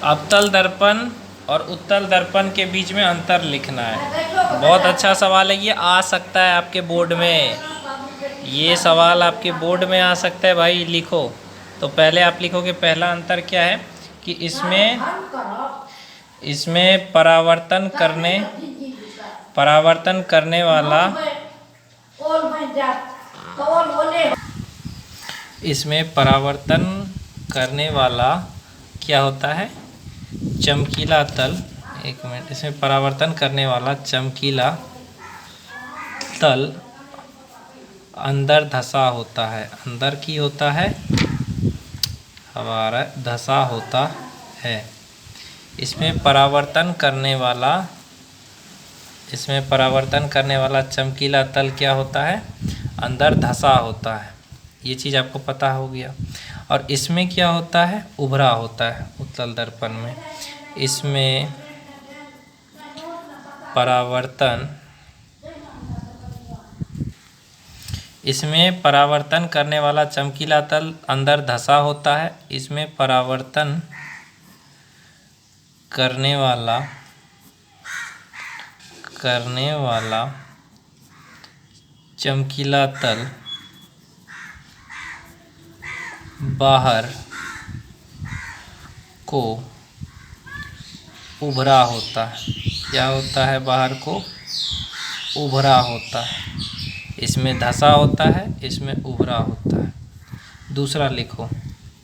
अवतल दर्पण और उत्तल दर्पण के बीच में अंतर लिखना है। बहुत अच्छा सवाल है, ये आ सकता है आपके बोर्ड में, ये सवाल आपके बोर्ड में आ सकता है भाई, लिखो। तो पहले आप लिखोगे पहला अंतर क्या है कि इसमें परावर्तन करने वाला क्या होता है, चमकीला तल। एक मिनट, इसमें परावर्तन करने वाला चमकीला तल अंदर धसा होता है, अंदर की होता है हमारा धसा होता है। इसमें परावर्तन करने वाला चमकीला तल क्या होता है, अंदर धसा होता है। ये चीज़ आपको पता हो गया। और इसमें क्या होता है, उभरा होता है। उत्तल दर्पण में इसमें परावर्तन करने वाला चमकीला तल अंदर धसा होता है। इसमें परावर्तन करने वाला चमकीला तल बाहर को उभरा होता है। क्या होता है, बाहर को उभरा होता है। इसमें धसा होता है, इसमें उभरा होता है। दूसरा लिखो,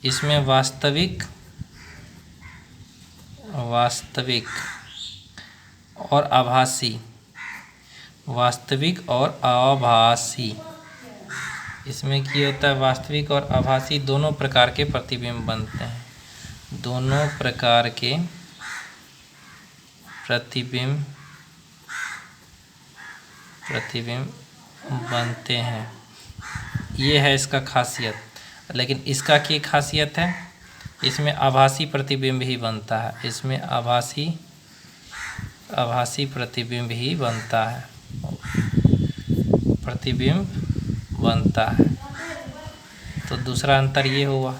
इसमें वास्तविक और आभासी, इसमें क्या होता है, वास्तविक और आभासी दोनों प्रकार के प्रतिबिंब बनते हैं। दोनों प्रकार के प्रतिबिंब बनते हैं। ये है इसका खासियत। लेकिन इसका क्या खासियत है, इसमें आभासी प्रतिबिंब ही बनता है। इसमें आभासी प्रतिबिंब ही बनता है, तो दूसरा अंतर ये हुआ।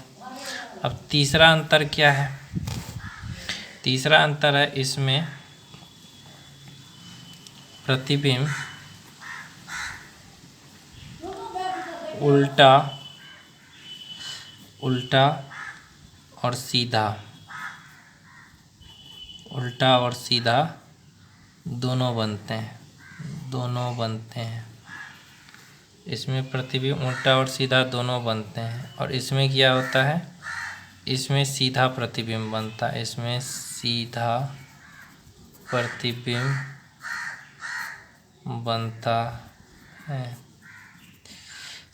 अब तीसरा अंतर क्या है, तीसरा अंतर है इसमें प्रतिबिंब उल्टा और सीधा दोनों बनते हैं। इसमें प्रतिबिंब उल्टा और सीधा दोनों बनते हैं। और इसमें क्या होता है, इसमें सीधा प्रतिबिंब बनता है। इसमें सीधा प्रतिबिंब बनता है।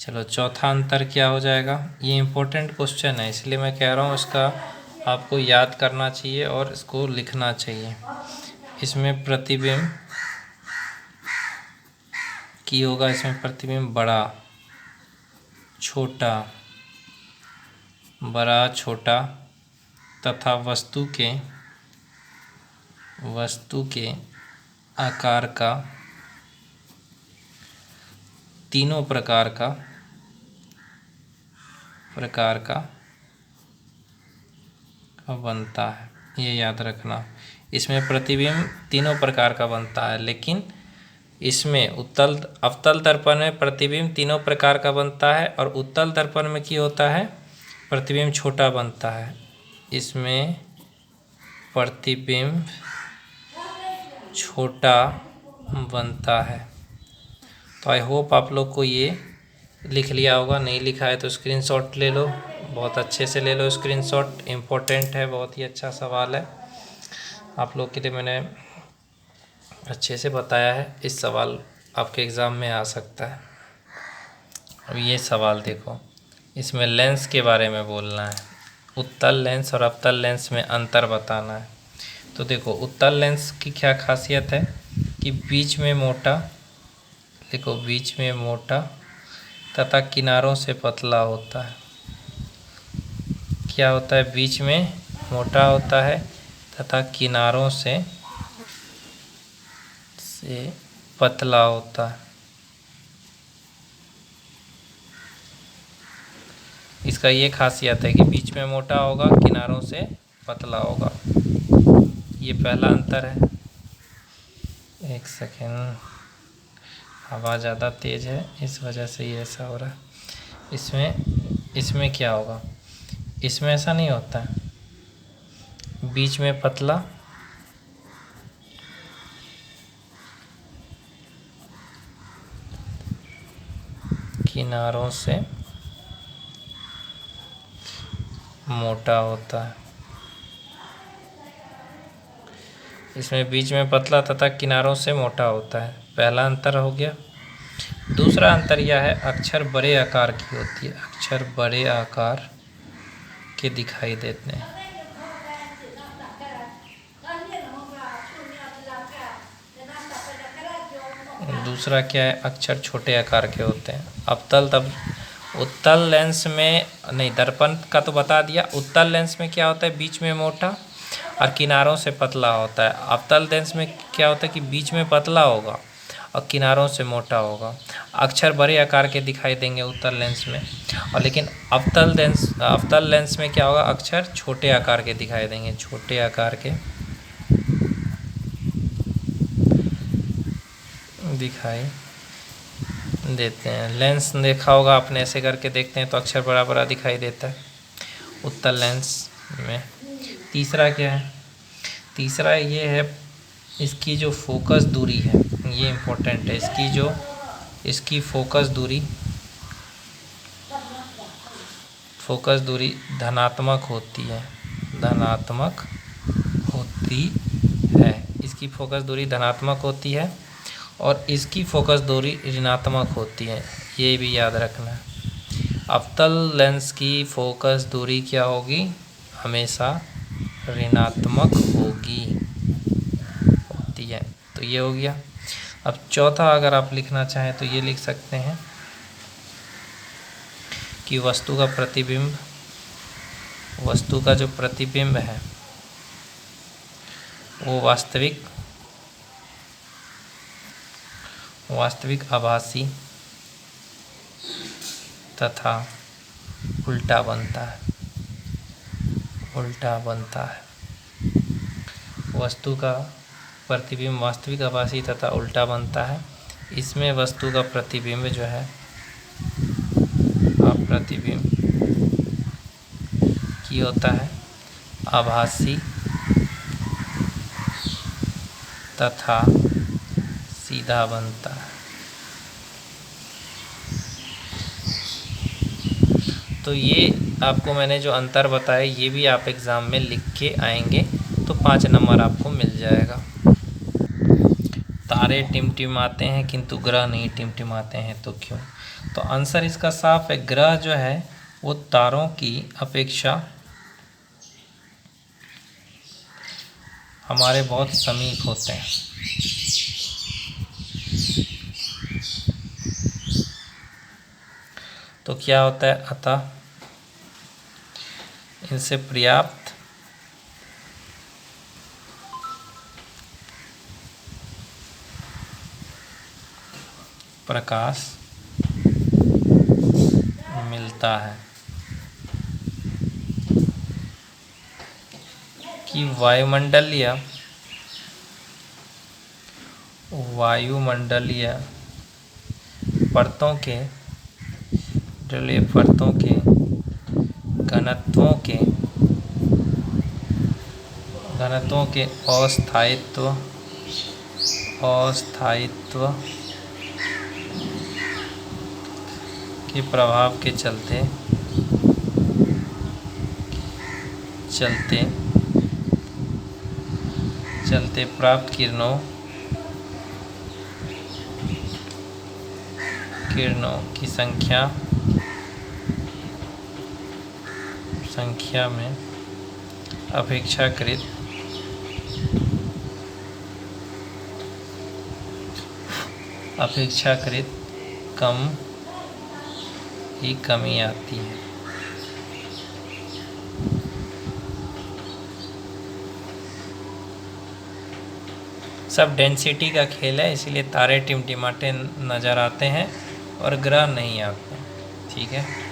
चलो चौथा अंतर क्या हो जाएगा, ये इम्पोर्टेंट क्वेश्चन है इसलिए मैं कह रहा हूँ, इसका आपको याद करना चाहिए और इसको लिखना चाहिए। इसमें प्रतिबिंब की होगा, इसमें प्रतिबिंब बड़ा छोटा तथा वस्तु के आकार का तीनों प्रकार का बनता है। ये याद रखना, इसमें प्रतिबिंब तीनों प्रकार का बनता है। लेकिन इसमें अवतल दर्पण में प्रतिबिंब तीनों प्रकार का बनता है और उत्तल दर्पण में क्या होता है, प्रतिबिंब छोटा बनता है। इसमें प्रतिबिंब छोटा बनता है। तो आई होप आप लोग को ये लिख लिया होगा। नहीं लिखा है तो स्क्रीनशॉट ले लो, बहुत अच्छे से ले लो स्क्रीनशॉट, इम्पोर्टेंट है, बहुत ही अच्छा सवाल है। आप लोग के लिए मैंने अच्छे से बताया है। इस सवाल आपके एग्ज़ाम में आ सकता है। अब ये सवाल देखो, इसमें लेंस के बारे में बोलना है। उत्तल लेंस और अवतल लेंस में अंतर बताना है। तो देखो, उत्तल लेंस की क्या खासियत है कि बीच में मोटा तथा किनारों से पतला होता है। क्या होता है, बीच में मोटा होता है तथा किनारों से पतला होता है। इसका ये खासियत है कि बीच में मोटा होगा, किनारों से पतला होगा। ये पहला अंतर है। एक सेकेंड, हवा ज़्यादा तेज़ है इस वजह से ये ऐसा हो रहा है। इसमें क्या होगा, इसमें ऐसा नहीं होता है, बीच में पतला, किनारों से मोटा होता है। इसमें बीच में पतला तथा किनारों से मोटा होता है, पहला अंतर हो गया। दूसरा अंतर यह है, अक्षर बड़े आकार की होती है, अक्षर बड़े आकार के दिखाई देते हैं। दूसरा क्या है, अक्षर छोटे आकार के होते हैं। उत्तल लेंस में नहीं, दर्पण का तो बता दिया। उत्तल लेंस में क्या होता है, बीच में मोटा और किनारों से पतला होता है। अवतल लेंस में क्या होता है कि बीच में पतला होगा और किनारों से मोटा होगा। अक्षर बड़े आकार के दिखाई देंगे उत्तल लेंस में, और लेकिन अवतल लेंस में क्या होगा, अक्षर छोटे आकार के दिखाई देंगे, छोटे आकार के दिखाई देते हैं। लेंस देखा होगा आपने, ऐसे करके देखते हैं तो अक्षर बड़ा बड़ा दिखाई देता है उत्तल लेंस में। तीसरा क्या है, तीसरा ये है, इसकी जो फोकस दूरी है, ये इम्पोर्टेंट है। इसकी फोकस दूरी धनात्मक होती है, इसकी फोकस दूरी धनात्मक होती है और इसकी फोकस दूरी ऋणात्मक होती है, ये भी याद रखना। अवतल लेंस की फोकस दूरी क्या होगी, हमेशा ऋणात्मक होती है। तो ये हो गया। अब चौथा अगर आप लिखना चाहें तो ये लिख सकते हैं कि वस्तु का जो प्रतिबिंब है वो वास्तविक आभासी तथा उल्टा बनता है। वस्तु का प्रतिबिंब वास्तविक आभासी तथा उल्टा बनता है। इसमें वस्तु का प्रतिबिंब जो है, प्रतिबिंब की होता है आभासी तथा सीधा बनता है। तो ये आपको मैंने जो अंतर बताए, ये भी आप एग्ज़ाम में लिख के आएंगे तो 5 नंबर आपको मिल जाएगा। तारे टिमटिमाते हैं किंतु ग्रह नहीं टिमटिमाते हैं, तो क्यों? तो आंसर इसका साफ है, ग्रह जो है वो तारों की अपेक्षा हमारे बहुत समीप होते हैं। तो क्या होता है, अतः इनसे पर्याप्त प्रकाश मिलता है कि वायुमंडलीय परतों के घनत्वों के अस्थायित्व के प्रभाव के चलते प्राप्त किरणों की संख्या में अपेक्षाकृत कमी आती है। सब डेंसिटी का खेल है, इसलिए तारे टिमटिमाते नज़र आते हैं और ग्रह नहीं आते। ठीक है।